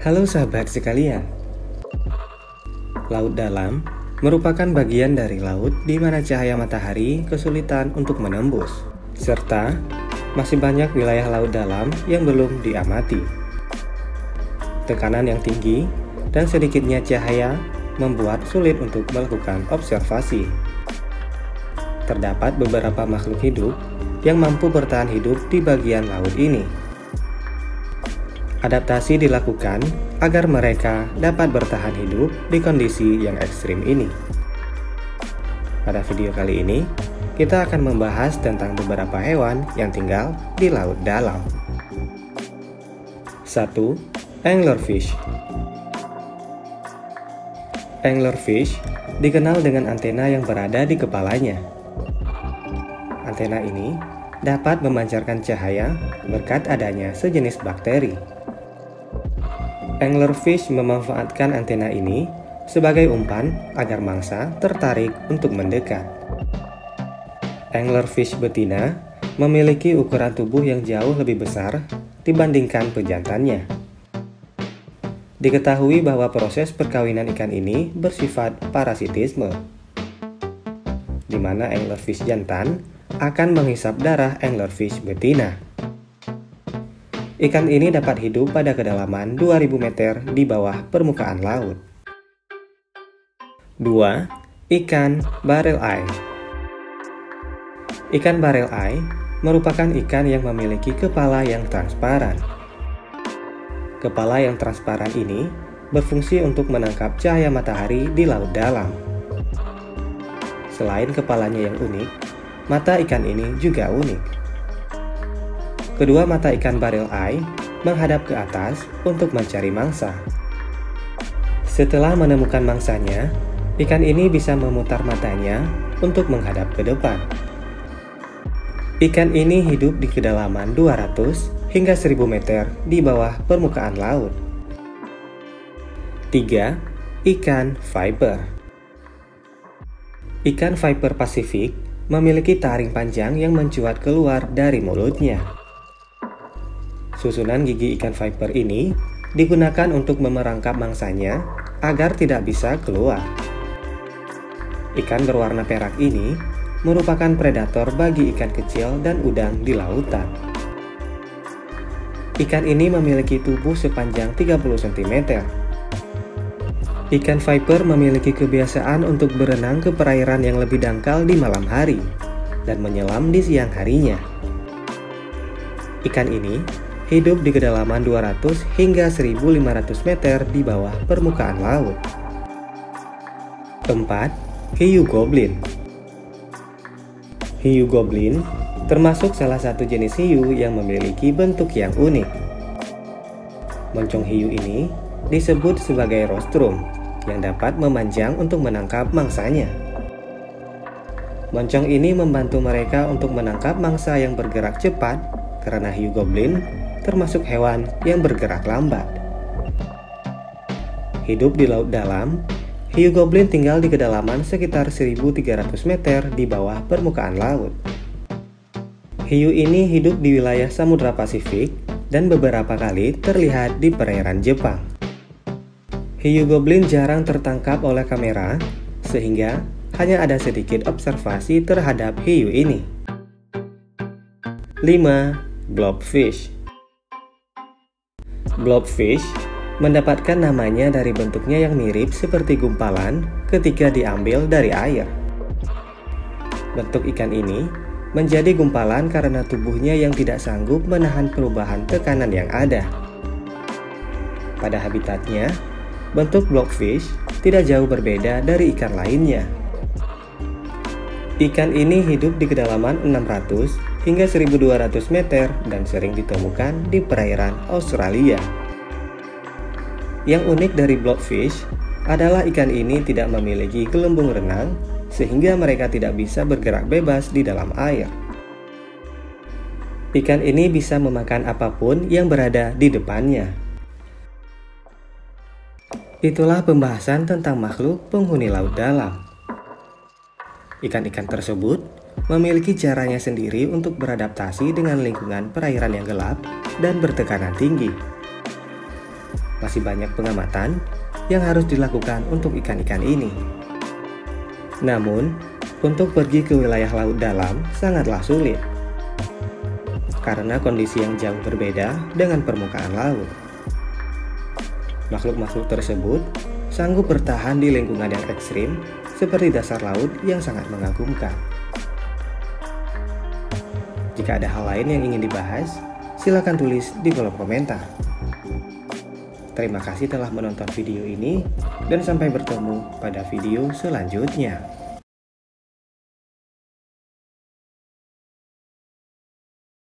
Halo sahabat sekalian. Laut dalam merupakan bagian dari laut di mana cahaya matahari kesulitan untuk menembus, serta masih banyak wilayah laut dalam yang belum diamati. Tekanan yang tinggi dan sedikitnya cahaya membuat sulit untuk melakukan observasi. Terdapat beberapa makhluk hidup yang mampu bertahan hidup di bagian laut ini. Adaptasi dilakukan agar mereka dapat bertahan hidup di kondisi yang ekstrim ini. Pada video kali ini, kita akan membahas tentang beberapa hewan yang tinggal di laut dalam. 1. Anglerfish. Anglerfish dikenal dengan antena yang berada di kepalanya. Antena ini dapat memancarkan cahaya berkat adanya sejenis bakteri. Anglerfish memanfaatkan antena ini sebagai umpan agar mangsa tertarik untuk mendekat. Anglerfish betina memiliki ukuran tubuh yang jauh lebih besar dibandingkan pejantannya. Diketahui bahwa proses perkawinan ikan ini bersifat parasitisme, di mana anglerfish jantan akan menghisap darah anglerfish betina. Ikan ini dapat hidup pada kedalaman 2000 meter di bawah permukaan laut. 2. Ikan barrel eye. Ikan barrel eye merupakan ikan yang memiliki kepala yang transparan. Kepala yang transparan ini berfungsi untuk menangkap cahaya matahari di laut dalam. Selain kepalanya yang unik, mata ikan ini juga unik. Kedua mata ikan barrel eye menghadap ke atas untuk mencari mangsa. Setelah menemukan mangsanya, ikan ini bisa memutar matanya untuk menghadap ke depan. Ikan ini hidup di kedalaman 200 hingga 1000 meter di bawah permukaan laut. 3. Ikan viper. Ikan viper Pasifik memiliki taring panjang yang mencuat keluar dari mulutnya. Susunan gigi ikan viper ini digunakan untuk memerangkap mangsanya agar tidak bisa keluar. Ikan berwarna perak ini merupakan predator bagi ikan kecil dan udang di lautan. Ikan ini memiliki tubuh sepanjang 30 cm. Ikan viper memiliki kebiasaan untuk berenang ke perairan yang lebih dangkal di malam hari dan menyelam di siang harinya. Ikan ini hidup di kedalaman 200 hingga 1500 meter di bawah permukaan laut. 4. Hiu goblin. Hiu goblin termasuk salah satu jenis hiu yang memiliki bentuk yang unik. Moncong hiu ini disebut sebagai rostrum yang dapat memanjang untuk menangkap mangsanya. Moncong ini membantu mereka untuk menangkap mangsa yang bergerak cepat karena hiu goblin termasuk hewan yang bergerak lambat. Hidup di laut dalam, hiu goblin tinggal di kedalaman sekitar 1300 meter di bawah permukaan laut. Hiu ini hidup di wilayah Samudra Pasifik dan beberapa kali terlihat di perairan Jepang. Hiu goblin jarang tertangkap oleh kamera, sehingga hanya ada sedikit observasi terhadap hiu ini. 5. Blobfish. Blobfish mendapatkan namanya dari bentuknya yang mirip seperti gumpalan ketika diambil dari air. Bentuk ikan ini menjadi gumpalan karena tubuhnya yang tidak sanggup menahan perubahan tekanan yang ada. Pada habitatnya, bentuk blobfish tidak jauh berbeda dari ikan lainnya. Ikan ini hidup di kedalaman 600 hingga 1200 meter dan sering ditemukan di perairan Australia. Yang unik dari blobfish adalah ikan ini tidak memiliki gelembung renang sehingga mereka tidak bisa bergerak bebas di dalam air. Ikan ini bisa memakan apapun yang berada di depannya. Itulah pembahasan tentang makhluk penghuni laut dalam. Ikan-ikan tersebut memiliki caranya sendiri untuk beradaptasi dengan lingkungan perairan yang gelap dan bertekanan tinggi. Masih banyak pengamatan yang harus dilakukan untuk ikan-ikan ini. Namun, untuk pergi ke wilayah laut dalam sangatlah sulit, karena kondisi yang jauh berbeda dengan permukaan laut. Makhluk-makhluk tersebut sanggup bertahan di lingkungan yang ekstrim seperti dasar laut yang sangat mengagumkan. Jika ada hal lain yang ingin dibahas, silakan tulis di kolom komentar. Terima kasih telah menonton video ini, dan sampai bertemu pada video selanjutnya.